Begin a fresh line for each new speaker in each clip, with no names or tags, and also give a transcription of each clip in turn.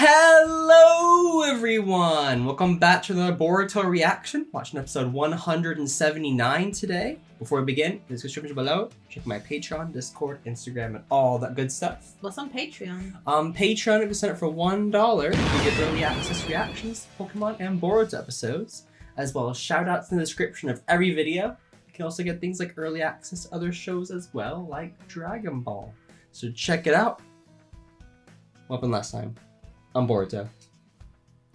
Hello everyone! Welcome back to another Boruto reaction. Watching episode 179 today. Before we begin, in the description below, check my Patreon, Discord, Instagram, and all that good stuff.
What's on Patreon?
Patreon, if you sign up for $1, you get early access reactions, Pokemon, and Boruto episodes, as well as shoutouts in the description of every video. You can also get things like early access to other shows as well, like Dragon Ball. So check it out. What happened last time? On Boruto.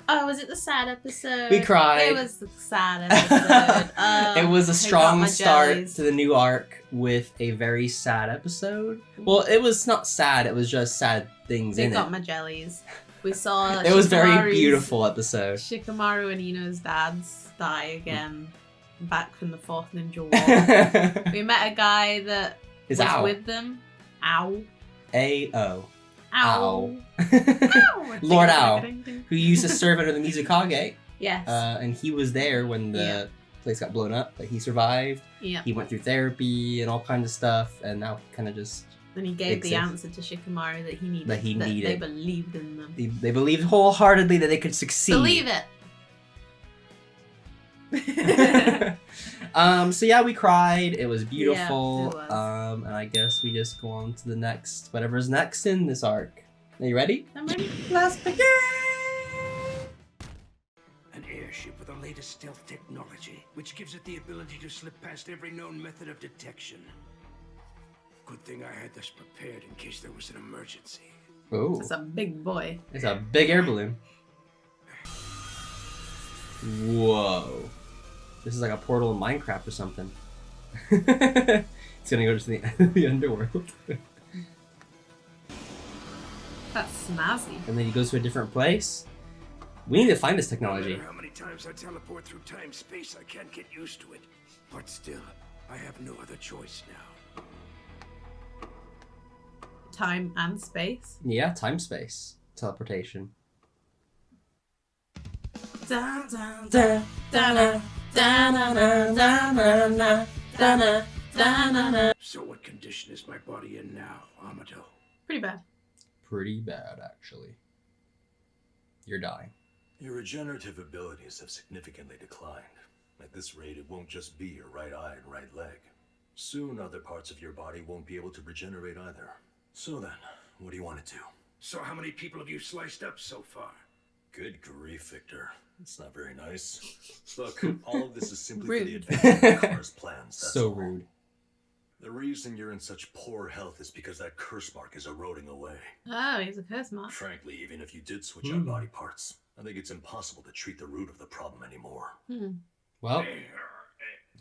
Oh, was it the sad episode?
We cried.
It was the sad episode.
It was a strong start to the new arc with a very sad episode. Well, it was not sad, it was just sad things in it.
They got my jellies. We saw
it was very beautiful episode.
Shikamaru and Ino's dads die again. Back from the fourth ninja war. We met a guy that was with them. Ow.
A-O.
Ow.
Ow. Lord Ow, who used to serve under the Mizukage.
Yes.
And he was there when the place got blown up, but he survived.
Yeah.
He went through therapy and all kinds of stuff, and now kind of just
And he gave the answer to Shikamaru that he needed. They believed in them.
They believed wholeheartedly that they could succeed.
Believe
it. So yeah, we cried. It was beautiful.
Yeah, it was.
And I guess we just go on to the next, whatever's next in this arc. Are you ready?
I'm ready.
Let's begin!
An airship with the latest stealth technology, which gives it the ability to slip past every known method of detection. Good thing I had this prepared in case there was an emergency.
Oh.
It's a big boy.
It's a big air balloon. Whoa. This is like a portal in Minecraft or something. It's gonna go to the underworld.
That's snazzy.
And then he goes to a different place. We need to find this technology.
No matter how many times I teleport through time-space, I can't get used to it. But still, I have no other choice now.
Time and space?
Yeah, time-space. Teleportation.
Da, da, da, da, da, da.
So what condition is my body in now, Amado?
Pretty bad.
Pretty bad, actually. You're dying.
Your regenerative abilities have significantly declined. At this rate, it won't just be your right eye and right leg. Soon, other parts of your body won't be able to regenerate either. So then, what do you want to do?
So how many people have you sliced up so far?
Good grief, Victor. It's not very nice. Look, all of this is simply for the
Rude.
advancement of Car's plans. That's
So
all.
rude.
The reason you're in such poor health is because that curse mark is eroding away.
Oh, he's a curse mark.
Frankly, even if you did switch out body parts, I think it's impossible to treat the root of the problem anymore.
Well,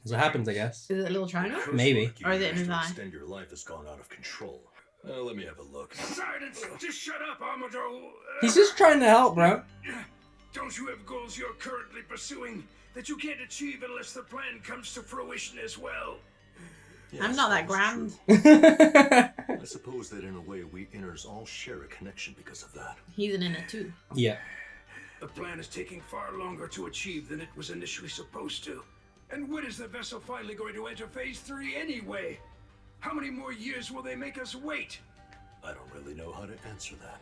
as it happens, I guess.
Is it a little triangle?
Maybe.
Or is it in his
to
eye?
extend your life has gone out of control. Let me have a look.
Silence! Just shut up, Amado!
He's just trying to help, bro.
Don't you have goals you're currently pursuing that you can't achieve unless the plan comes to fruition as well?
Yes,
I'm not that
that's
grand.
true. I suppose that in a way we inners all share a connection because of that.
He's an inner too.
Yeah.
The plan is taking far longer to achieve than it was initially supposed to. And when is the vessel finally going to enter Phase 3 anyway? How many more years will they make us wait?
I don't really know how to answer that.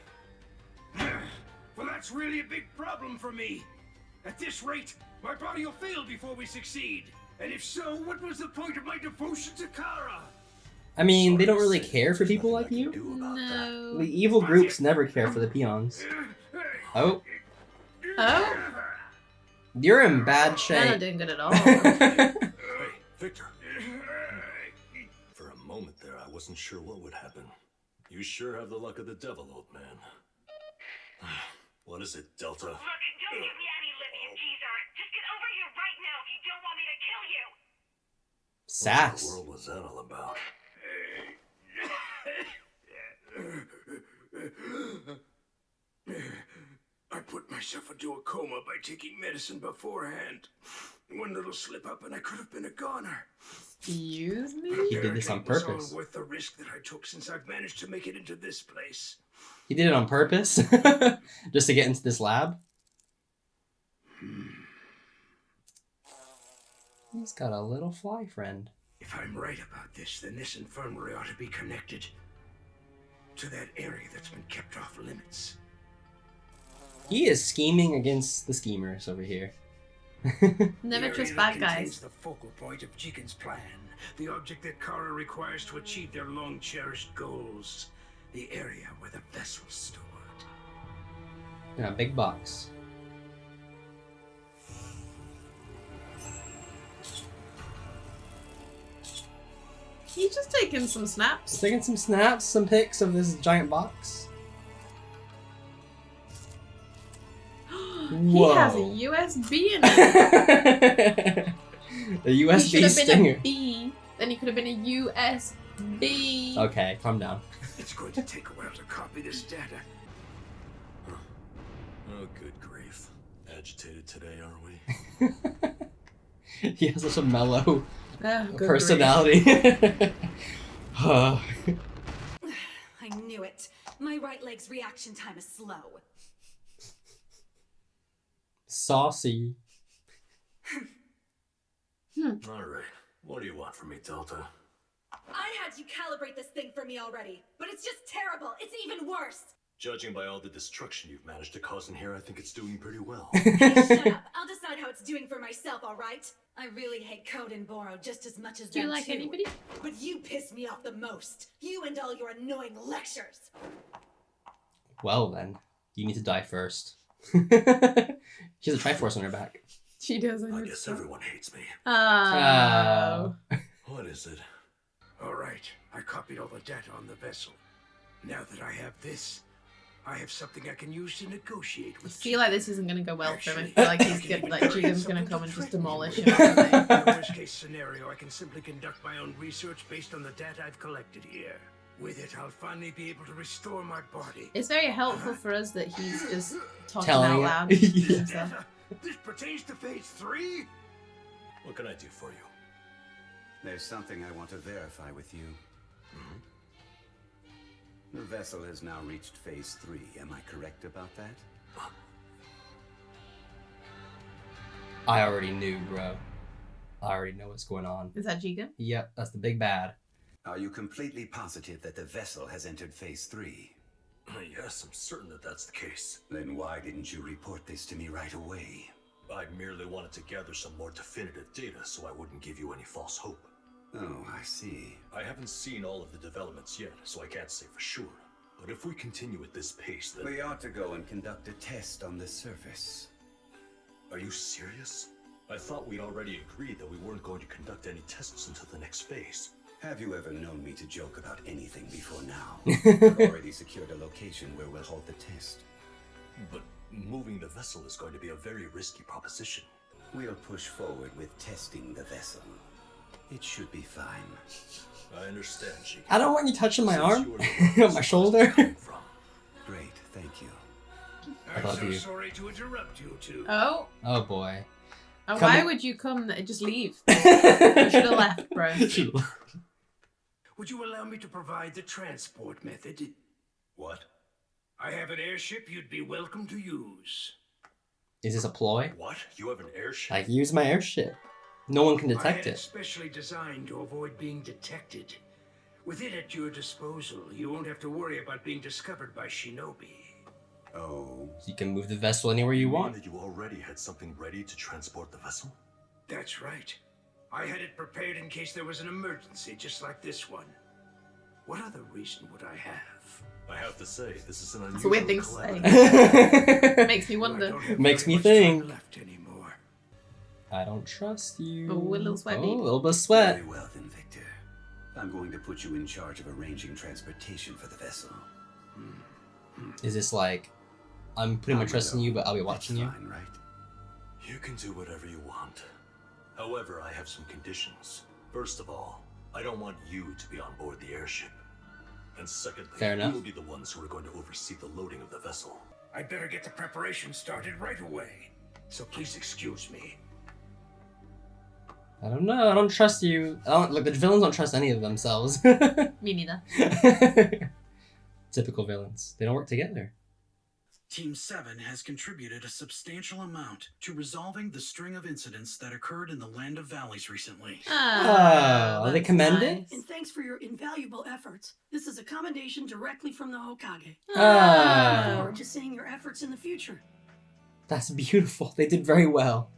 Well, that's really a big problem for me. At this rate, my body will fail before we succeed. And if so, what was the point of my devotion to Kara?
I mean, they don't really care for people like you.
No.
The evil groups never care for the peons. Oh.
Oh?
You're in bad
They're not
shape.
doing good at all.
Hey, Victor. For a moment there, I wasn't sure what would happen. You sure have the luck of the devil, old man. What is it, Delta?
Look, don't give me any lip, you geezer. Just get over here right now if you don't want me to kill you.
What in the
Sass.
world was that all about?
I put myself into a coma by taking medicine beforehand. One little slip up and I could have been a goner.
Excuse me?
He did this on
It was
purpose.
all worth the risk that I took since I've managed to make it into this place.
He did it on purpose? Just to get into this lab? He's got a little fly friend.
If I'm right about this, then this infirmary ought to be connected to that area that's been kept off limits.
He is scheming against the schemers over here.
Never
The
trust
area
bad
that
guys.
contains the focal point of Jigen's plan. The object that Kara requires to achieve their long-cherished goals. The area where the vessel's stored.
Yeah, big box.
He's just taking some
Just
snaps.
taking some snaps, some pics of this giant box.
He has a USB in it.
The
He
USB
should have been
stinger.
a B. Then he could have been a USB.
Okay, calm down.
It's going to take a while to copy this data.
Oh, good grief. Agitated today, are we?
He has such a mellow
Oh, good
personality.
I knew it. My right leg's reaction time is slow.
Saucy.
Alright, what do you want from me, Delta?
I had you calibrate this thing for me already, but it's just terrible. It's even worse.
Judging by all the destruction you've managed to cause in here, I think it's doing pretty well.
Hey, shut up. I'll decide how it's doing for myself, all right? I really hate Code and Boro just as much as
Do you
them
like
too.
anybody?
But you piss me off the most. You and all your annoying lectures.
Well then, you need to die first. She has a Triforce on her back.
She does.
I guess everyone hates me.
Oh.
What is it?
Alright, I copied all the data on the vessel. Now that I have this, I have something I can use to negotiate
I
with
feel like this isn't going to go well for him. I
Actually,
feel like he's
I can
good.
even
Like
create
Jigen's going
something
to come and just
threaten
demolish
with
him.
it.
or something.
In the worst case scenario, I can simply conduct my own research based on the data I've collected here. With it, I'll finally be able to restore my body.
It's very helpful for us that he's just talking
Telling
out
it.
loud.
This
to himself.
data, this pertains to phase 3?
What can I do for you?
There's something I want to verify with you. The vessel has now reached phase 3. Am I correct about that?
I already knew, bro. I already know what's going on.
Is that Jigen?
Yep, that's the big bad.
Are you completely positive that the vessel has entered phase 3?
Yes, I'm certain that that's the case.
Then why didn't you report this to me right away?
I merely wanted to gather some more definitive data so I wouldn't give you any false hope.
Oh, I see.
I haven't seen all of the developments yet, so I can't say for sure. But if we continue at this pace, then...
We ought to go and conduct a test on the surface.
Are you serious? I thought we'd already agreed that we weren't going to conduct any tests until the next phase.
Have you ever known me to joke about anything before now? I've already secured a location where we'll hold the test.
But moving the vessel is going to be a very risky proposition.
We'll push forward with testing the vessel. It should be fine.
I understand, Jigen.
I don't want you touching my
Since
arm,
you are the one
my shoulder.
coming from.
Great, thank you.
I
I'm
love
so
you.
sorry to interrupt you two.
Oh.
Oh boy.
And
Come
why
on.
would you come? Just leave. You should have left, bro.
Would you allow me to provide the transport method?
What?
I have an airship you'd be welcome to use.
Is this a ploy?
What? You have an airship?
Like, use my airship. No one can
I
detect
had it
it.
specially designed to avoid being detected. With it at your disposal, you won't have to worry about being discovered by Shinobi.
Oh,
You can move the vessel anywhere you
mean
want.
that you already had something ready to transport the vessel?
That's right. I had it prepared in case there was an emergency, just like this one. What other reason would I have?
I have to say, this is an
It's a
unusual
weird thing to say.
calamity.
Makes me
Well, I
wonder.
don't have
Makes
very
me
much time
think.
left anymore.
I don't trust you.
Oh, a little sweat,
Oh,
baby.
a little bit of sweat.
very well then, Victor. I'm going to put you in charge of arranging transportation for the vessel.
Is this like, I'm putting my trust in you, but I'll be watching you?
That's fine, right?
You can do whatever you want. However, I have some conditions. First of all, I don't want you to be on board the airship. And secondly,
Fair enough.
you'll be the ones who are going to oversee the loading of the vessel.
I'd better get the preparation started right away. So please excuse me.
I don't know. I don't trust you. I don't, like, the villains don't trust any of themselves.
Me neither.
Typical villains. They don't work together.
Team 7 has contributed a substantial amount to resolving the string of incidents that occurred in the Land of Valleys recently.
Oh, are they
that's
commended?
nice.
And thanks for your invaluable efforts. This is a commendation directly from the Hokage.
Oh.
Forward to seeing your efforts in the future.
That's beautiful. They did very well.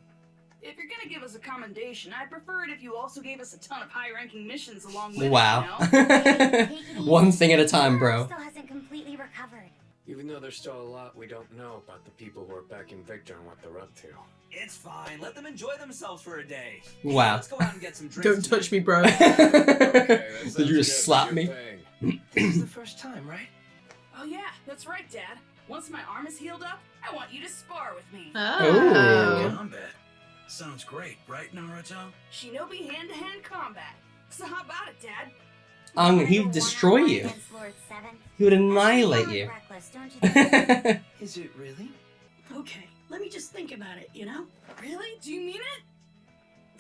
If you're gonna give us a commendation, I'd prefer it if you also gave us a ton of high-ranking missions along with
Wow.
it, you know?
One thing at a time, bro.
Still hasn't completely recovered.
Even though there's still a lot we don't know about the people who are backing Victor and what they're up to.
It's fine. Let them enjoy themselves for a day.
Wow.
Let's go out and get some drinks.
Don't touch me, bro.
Did you just slap me?
This is the first time, right? Oh yeah, that's right, Dad. Once my arm is healed up, I want you to spar with me.
Oh.
Combat. Sounds great, right, Naruto?
Shinobi hand-to-hand combat. So how about it, Dad?
He would destroy you. He would annihilate you.
Is it really?
Okay, let me just think about it, you know?
Really? Do you mean it?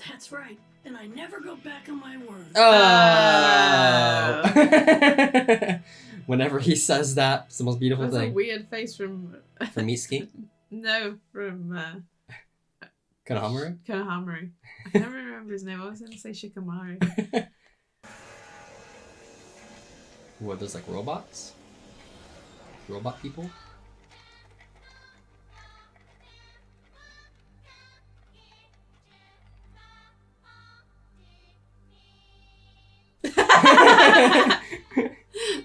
That's right. And I never go back on my word.
Oh. Whenever he says that, it's the most beautiful
That's
thing.
a weird face from...
From Mitsuki?
No, from...
Konohamaru?
Konohamaru. I never remember his name. I was going to say Shikamaru.
What, those like robots? Robot people?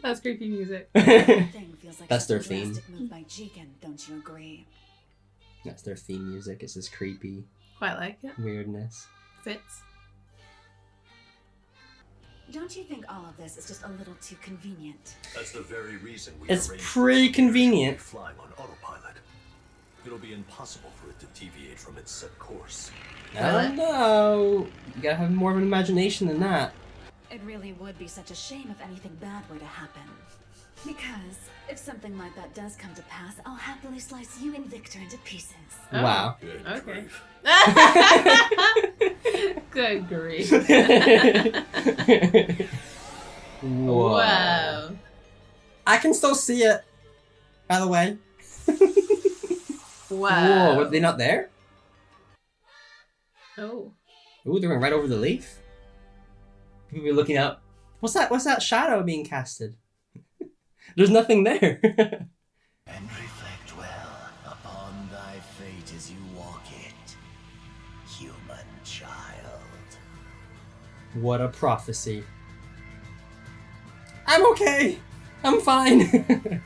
That's creepy music.
That's their theme.
Move by Jigen, don't you agree?
That's their theme music. It's this creepy
Quite like it.
weirdness.
Fits.
Don't you think all of this is just a little too convenient?
That's the very reason we
It's
arranged
pretty
for
convenient.
flying on autopilot. It'll be impossible for it to deviate from its set course.
I don't know. You gotta have more of an imagination than that.
It really would be such a shame if anything bad were to happen. Because if something like that does come to pass, I'll happily slice you and Victor into pieces.
Oh.
Wow.
Good
Okay.
grief.
Good grief.
Whoa.
Wow.
I can still see it, by the way.
Wow.
Whoa, were they not there?
Oh.
Ooh, they went right over the leaf. People be looking out. What's that shadow being casted? There's nothing there.
And reflect well upon thy fate as you walk it, human child.
What a prophecy. I'm okay. I'm fine.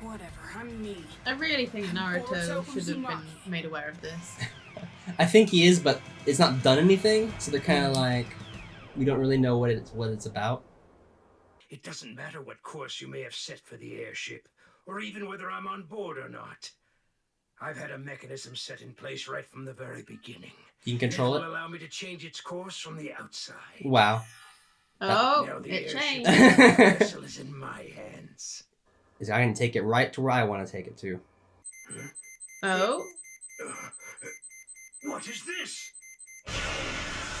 Whatever, I'm me.
I really think Naruto
Boruto
should have been
Uzumaki.
made aware of this.
I think he is, but it's not done anything, so they're kind of like, we don't really know what it's about.
It doesn't matter what course you may have set for the airship, or even whether I'm on board or not. I've had a mechanism set in place right from the very beginning.
You can control
It
it?
will allow me to change its course from the outside.
Wow.
Oh,
Now the
it
airship
changed.
vessel is in my hands.
I can take it right to where I want to take it to.
Oh.
What is this?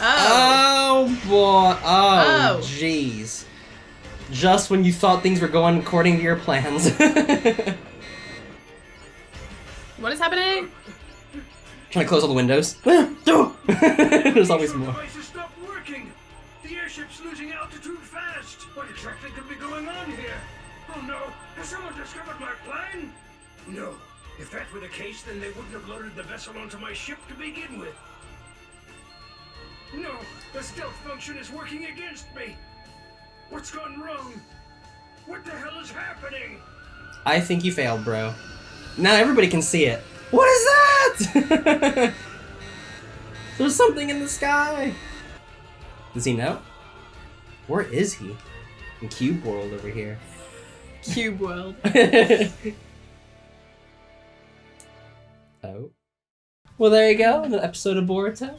Oh.
Oh boy. Oh,
Oh.
jeez. Just when you thought things were going according to your plans.
What is happening?
Trying to close all the windows. There's always more.
The device has stopped working. The airship's losing altitude fast. What exactly could be going on here? Oh no, has someone discovered my plane? No. If that were the case, then they wouldn't have loaded the vessel onto my ship to begin with. No, the stealth function is working against me. What's gone wrong? What the hell is happening?
I think you failed, bro. Now everybody can see it. What is that? There's something in the sky. Does he know? Where is he? In Cube World over here.
Cube World.
Oh. Well, there you go. An episode of Boruto.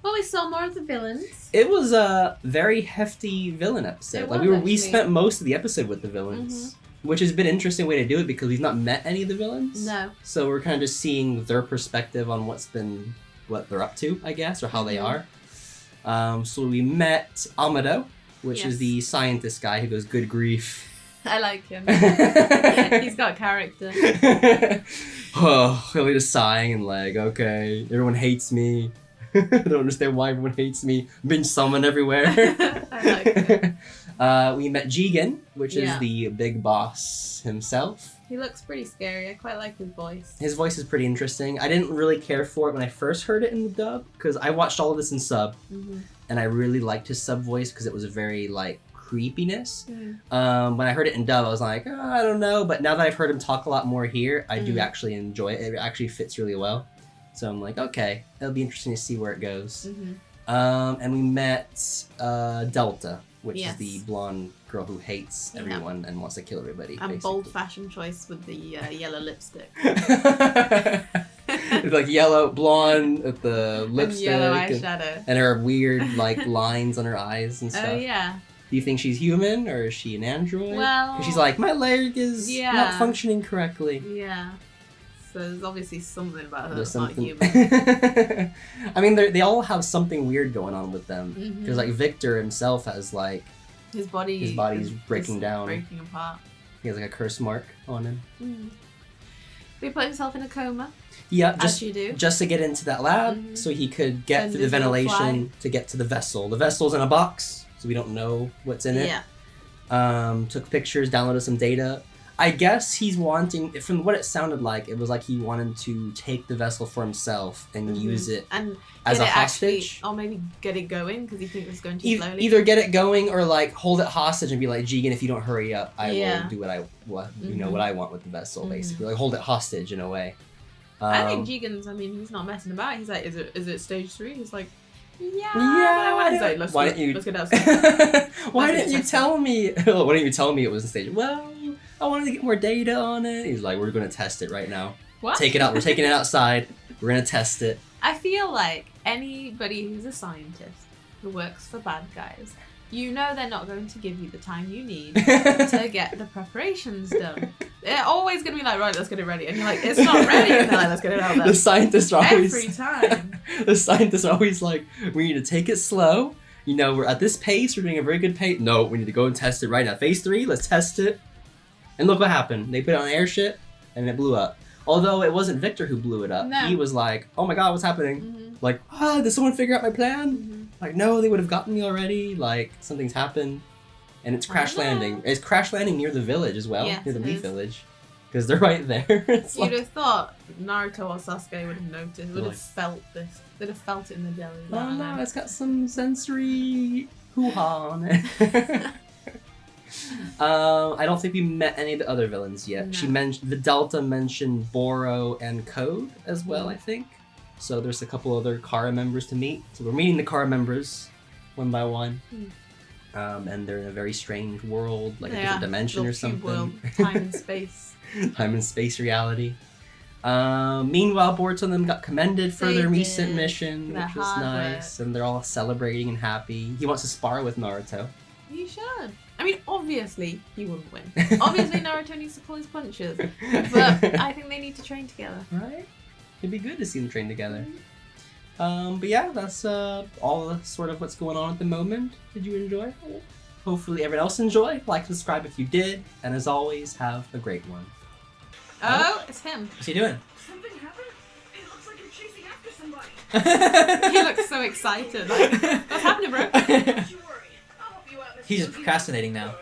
Well, we saw more of the villains.
It was a very hefty villain episode.
It
Like
was,
we
actually.
spent most of the episode with the villains, which has been an interesting way to do it because we've not met any of the villains.
No.
So we're kind of just seeing their perspective on what they're up to, I guess, or how they are. So we met Amado, which is the scientist guy who goes, "Good grief."
I like him. He's got character.
Oh, really just sighing and like, okay, everyone hates me. I don't understand why everyone hates me. I'm being summoned everywhere.
I like him.
We met Jigen, which is the big boss himself.
He looks pretty scary. I quite like his voice.
His voice is pretty interesting. I didn't really care for it when I first heard it in the dub, because I watched all of this in sub, and I really liked his sub voice because it was a very, like, creepiness. When I heard it in dub, I was like, oh, I don't know, but now that I've heard him talk a lot more here, I do actually enjoy it. It actually fits really well. So I'm like, okay, it'll be interesting to see where it goes. And we met Delta, which is the blonde girl who hates everyone and wants to kill everybody.
And bold fashion choice with the yellow lipstick.
It's like yellow, blonde with the lipstick.
And yellow eyeshadow.
And her weird like lines on her eyes and stuff.
Oh yeah.
Do you think she's human or is she an android?
Well...
'Cause she's like, my leg is not functioning correctly.
Yeah. So there's obviously something about her
There's
that's not
something...
human.
I mean, they all have something weird going on with them. Because like Victor himself has like...
His body's
breaking down.
Breaking apart.
He has like a curse mark on him.
He put himself in a coma.
Yeah,
as you do.
Just to get into that lab, so he could get through the ventilation to get to the vessel. The vessel's in a box, so we don't know what's in it.
Yeah.
Took pictures, downloaded some data. I guess he's wanting, from what it sounded like, it was like he wanted to take the vessel for himself and use it as a hostage.
Or maybe get it going, because he thinks it's going too slowly.
Either get it going or like hold it hostage and be like, Jigen, if you don't hurry up, I will do what I want with the vessel, basically. Like hold it hostage in a way.
I think Jigen's, he's not messing about. He's like, is it stage 3? He's like, yeah. He's like, let's get outside.
Why didn't you tell me? Why didn't you tell me it was a stage? Well, I wanted to get more data on it. He's like, we're going to test it right now.
What?
Take it out. We're taking it outside. We're going to test it.
I feel like anybody who's a scientist who works for bad guys, you know they're not going to give you the time you need to get the preparations done. They're always going to be like, right, let's get it ready. And you're like, it's not ready. And they're like, let's get it out there.
The scientists are always...
Every time.
The scientists are always like, we need to take it slow. You know, we're at this pace. We're doing a very good pace. No, we need to go and test it right now. Phase 3, let's test it. And look what happened. They put it on an airship, and it blew up. Although it wasn't Victor who blew it up.
No.
He was like, oh my god, what's happening? Like, did someone figure out my plan? Like, no, they would have gotten me already. Like, something's happened. And it's crash landing. It's crash landing near the village as well.
Yes,
near the Leek village. Because they're right there.
You'd have thought Naruto or Sasuke would have noticed, would have felt this. They'd have felt it in the belly.
Oh no, it's got some sensory hoo-ha on it. I don't think we met any of the other villains yet. No. The Delta mentioned Boro and Code as well, I think. So there's a couple other Kara members to meet. So we're meeting the Kara members one by one. And they're in a very strange world, like a different dimension or something.
World. Time and space.
Time and space reality. Meanwhile, Boruto and them got commended for their recent mission, which was nice. And they're all celebrating and happy. He wants to spar with Naruto.
You should. I mean, obviously, he wouldn't win. Obviously, Naruto needs to pull his punches. But I think they need to train together.
Right? It'd be good to see them train together. But yeah, that's all sort of what's going on at the moment. Did you enjoy? Hopefully everyone else enjoyed. Like, subscribe if you did. And as always, have a great one.
Oh, it's him.
What's he doing?
Something happened? It looks like you're chasing after somebody.
He looks so excited. Like, what's happening, bro?
He's just procrastinating now.